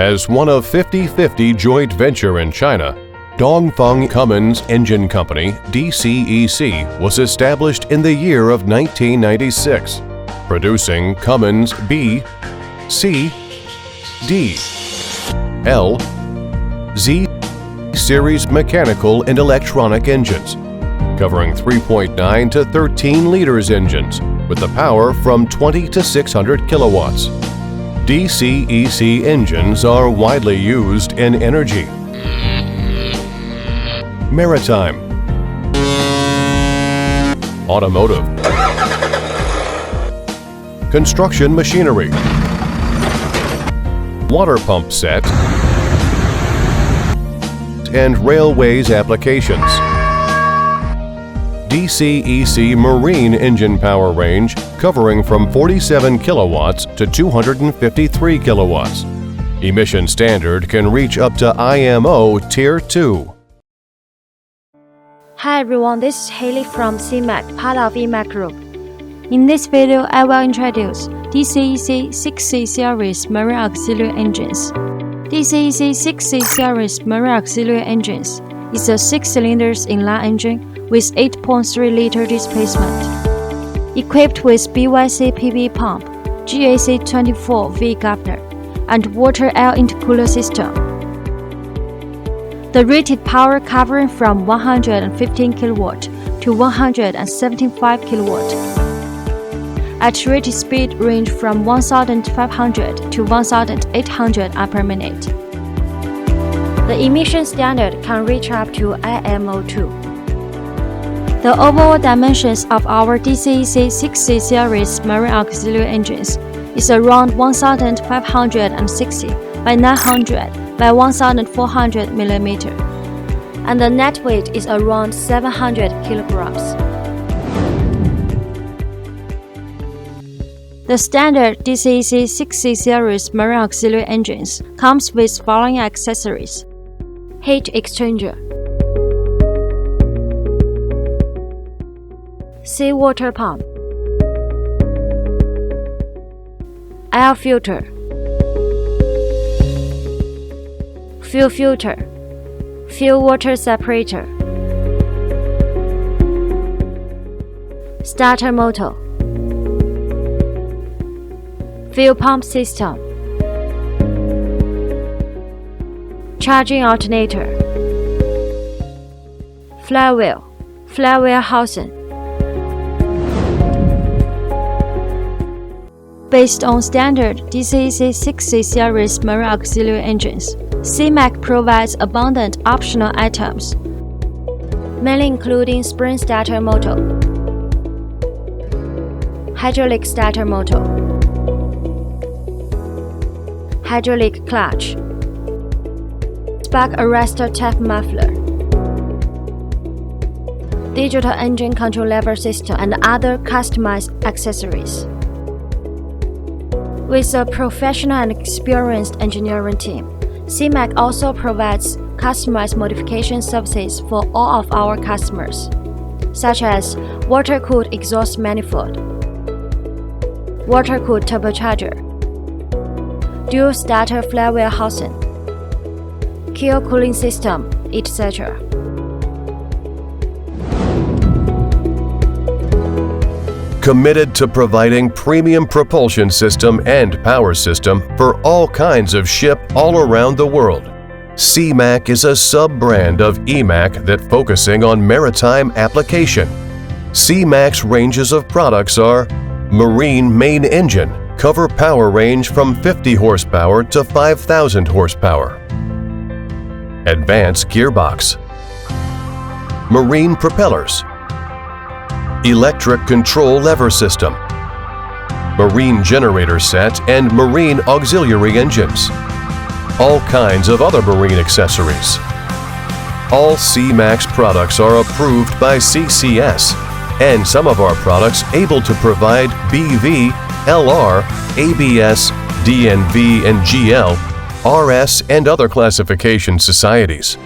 As one of 50/50 joint venture in China, Dongfeng Cummins Engine Company, DCEC, was established in the year of 1996, producing Cummins B, C, D, L, Z series mechanical and electronic engines, covering 3.9 to 13 liters engines with the power from 20 to 600 kilowatts. DCEC engines are widely used in energy, maritime, automotive, construction machinery, water pump set, and railways applications. DCEC marine engine power range covering from 47 kilowatts to 253 kilowatts. Emission standard can reach up to IMO Tier 2. Hi everyone, this is Haley from SeaMac, part of EMAC Group. In this video, I will introduce DCEC 6C series marine auxiliary engines. DCEC 6C series marine auxiliary engines is a 6-cylinder inline engine with 8.3-liter displacement, equipped with BYC PV pump, GAC-24V governor, and water air intercooler system. The rated power covering from 115 kW to 175 kW. At rated speed range from 1,500 to 1,800 per-minute. The emission standard can reach up to IMO 2. The overall dimensions of our DCEC 6C series marine auxiliary engines is around 1,560 by 900 by 1,400 mm, and the net weight is around 700 kilograms. The standard DCEC 6C series marine auxiliary engines comes with following accessories: heat exchanger, seawater pump, air filter, fuel filter, fuel water separator, starter motor, fuel pump system, charging alternator, flywheel, flywheel housing. Based on standard DCEC 6C series marine auxiliary engines, SeaMac provides abundant optional items, mainly including spring starter motor, hydraulic starter motor, hydraulic clutch, spark arrestor tap muffler, digital engine control lever system, and other customized accessories. With a professional and experienced engineering team, SeaMac also provides customized modification services for all of our customers, such as water-cooled exhaust manifold, water-cooled turbocharger, dual starter flywheel housing, keel cooling system, etc. Committed to providing premium propulsion system and power system for all kinds of ship all around the world. SeaMac is a sub-brand of EMAC that focusing on maritime application. SeaMac's ranges of products are marine main engine, cover power range from 50 horsepower to 5,000 horsepower. Advanced gearbox, marine propellers, electric control lever system, marine generator set, and marine auxiliary engines. All kinds of other marine accessories. All SeaMac's products are approved by CCS, and some of our products able to provide BV, LR, ABS, DNV, and GL, RS, and other classification societies.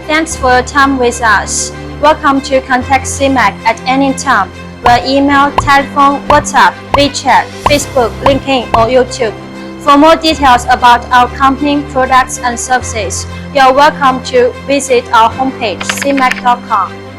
Thanks for your time with us. Welcome to contact SeaMac at any time via email, telephone, WhatsApp, WeChat, Facebook, LinkedIn, or YouTube. For more details about our company, products, and services, you are welcome to visit our homepage, SeaMac.com.